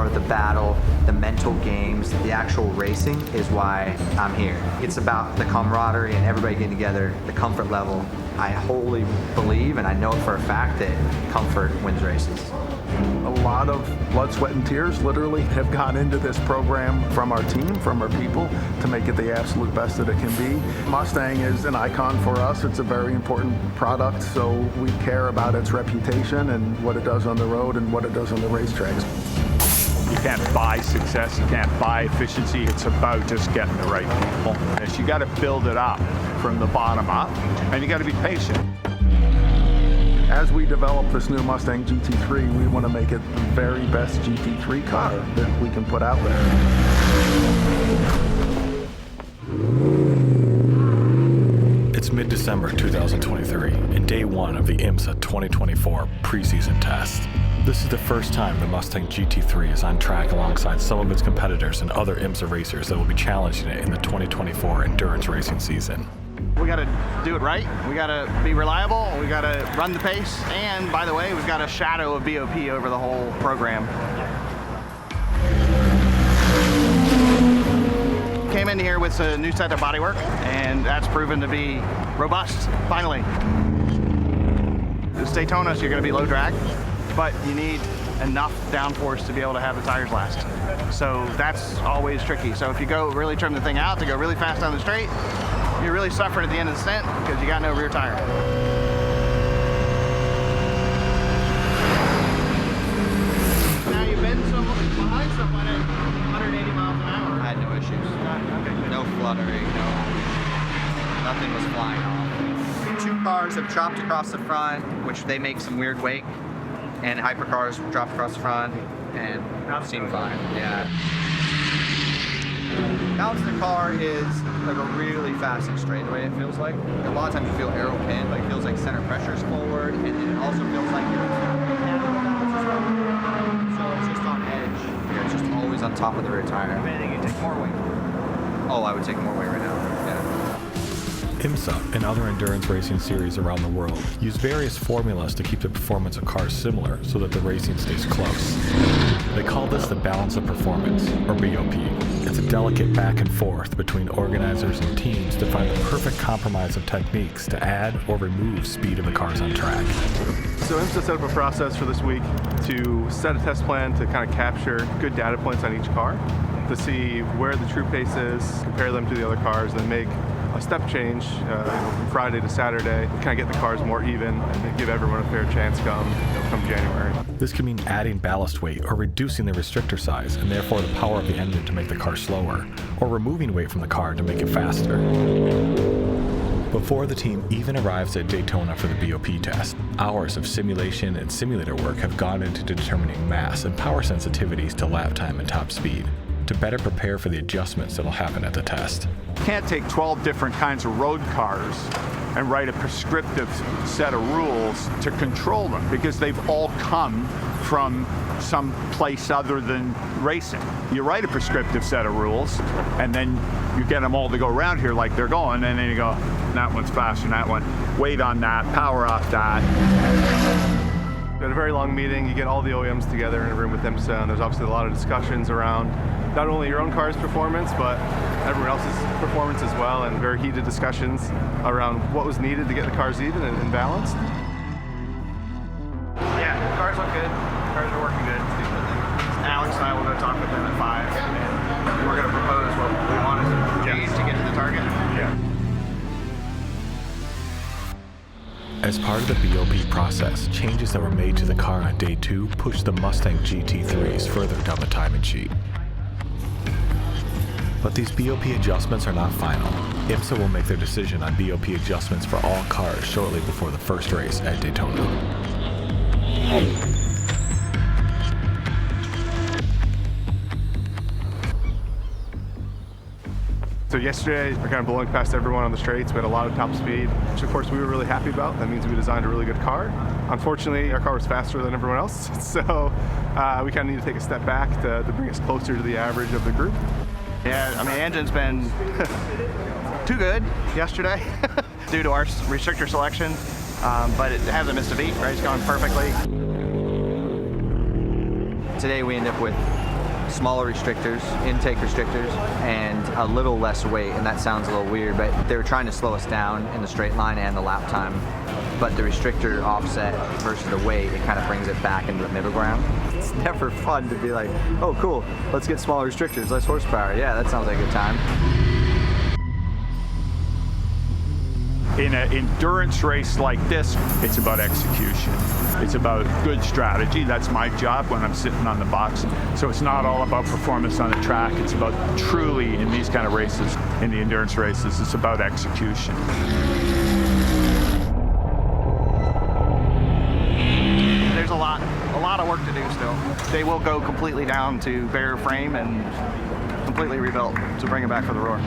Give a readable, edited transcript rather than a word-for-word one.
power, the battle, the mental games, the actual racing is why I'm here. It's about the camaraderie and everybody getting together, the comfort level. I wholly believe, and I know it for a fact, that comfort wins races. A lot of blood, sweat, and tears literally have gone into this program from our team, from our people, to make it the absolute best that it can be. Mustang is an icon for us. It's a very important product, so we care about its reputation and what it does on the road and what it does on the racetracks. You can't buy success, you can't buy efficiency. It's about just getting the right people. And you got to build it up from the bottom up, and you got to be patient. As we develop this new Mustang GT3, we want to make it the very best GT3 car that we can put out there. It's mid-December 2023 and day one of the IMSA 2024 preseason test. This is the first time the Mustang GT3 is on track alongside some of its competitors and other IMSA racers that will be challenging it in the 2024 endurance racing season. We got to do it right, we got to be reliable, we got to run the pace, and by the way, we've got a shadow of BOP over the whole program. Came in here with a new set of bodywork, and that's proven to be robust, finally. This Daytona, so you're going to be low drag, but you need enough downforce to be able to have the tires last. So that's always tricky. So if you go really trim the thing out to go really fast down the straight, you're really suffering at the end of the stint because you got no rear tire. Now you've been behind someone at 180 miles an hour. I had no issues. Okay. No fluttering, nothing was flying off. Two cars have dropped across the front, which they make some weird wake, and hypercars dropped across the front and seem fine. Yeah. Balance in the car is like a really fast and straight way, it feels like. A lot of times you feel aero pinned, like it feels like center pressure's forward, and then it also feels like your mechanical balance is forward. So it's just on edge. You're just always on top of the rear tire. If anything, you take more weight. Oh, I would take more weight right now. Yeah. IMSA and other endurance racing series around the world use various formulas to keep the performance of cars similar so that the racing stays close. They call this the balance of performance, or BOP. It's a delicate back and forth between organizers and teams to find the perfect compromise of techniques to add or remove speed of the cars on track. So IMSA set up a process for this week to set a test plan to kind of capture good data points on each car, to see where the true pace is, compare them to the other cars, and then make a step change from Friday to Saturday, kind of get the cars more even and then give everyone a fair chance come January. This can mean adding ballast weight or reducing the restrictor size and therefore the power of the engine to make the car slower, or removing weight from the car to make it faster. Before the team even arrives at Daytona for the BOP test, hours of simulation and simulator work have gone into determining mass and power sensitivities to lap time and top speed, to better prepare for the adjustments that will happen at the test. You can't take 12 different kinds of road cars and write a prescriptive set of rules to control them, because they've all come from some place other than racing. You write a prescriptive set of rules, and then you get them all to go around here like they're going, and then you go, that one's faster than that one. Wait on that, power off that. We had a very long meeting. You get all the OEMs together in a room with IMSA, and there's obviously a lot of discussions around not only your own car's performance, but everyone else's performance as well, and very heated discussions around what was needed to get the cars even and balanced. Yeah, cars look good. Cars are working good. Alex and I will go talk with them at 5, and we're going to propose what we want as a gauge to get to the target. Yeah. As part of the BOP process, changes that were made to the car on day 2 pushed the Mustang GT3s further down the timing sheet. But these BOP adjustments are not final. IMSA will make their decision on BOP adjustments for all cars shortly before the first race at Daytona. So yesterday, we're kind of blowing past everyone on the straights. We had a lot of top speed, which of course we were really happy about. That means we designed a really good car. Unfortunately, our car was faster than everyone else, so we kind of need to take a step back to bring us closer to the average of the group. Yeah, I mean, the engine's been too good yesterday due to our restrictor selection, but it hasn't missed a beat, right? It's gone perfectly. Today we end up with smaller restrictors, intake restrictors, and a little less weight, and that sounds a little weird, but they were trying to slow us down in the straight line and the lap time. But the restrictor offset versus the weight, it kind of brings it back into the middle ground. It's never fun to be like, oh cool, let's get smaller restrictors, less horsepower. Yeah, that sounds like a good time. In an endurance race like this, it's about execution. It's about good strategy. That's my job when I'm sitting on the box. So it's not all about performance on the track. It's about truly, in these kind of races, in the endurance races, it's about execution. There's a lot of work to do still. They will go completely down to bare frame and completely rebuilt to bring it back for the Roar.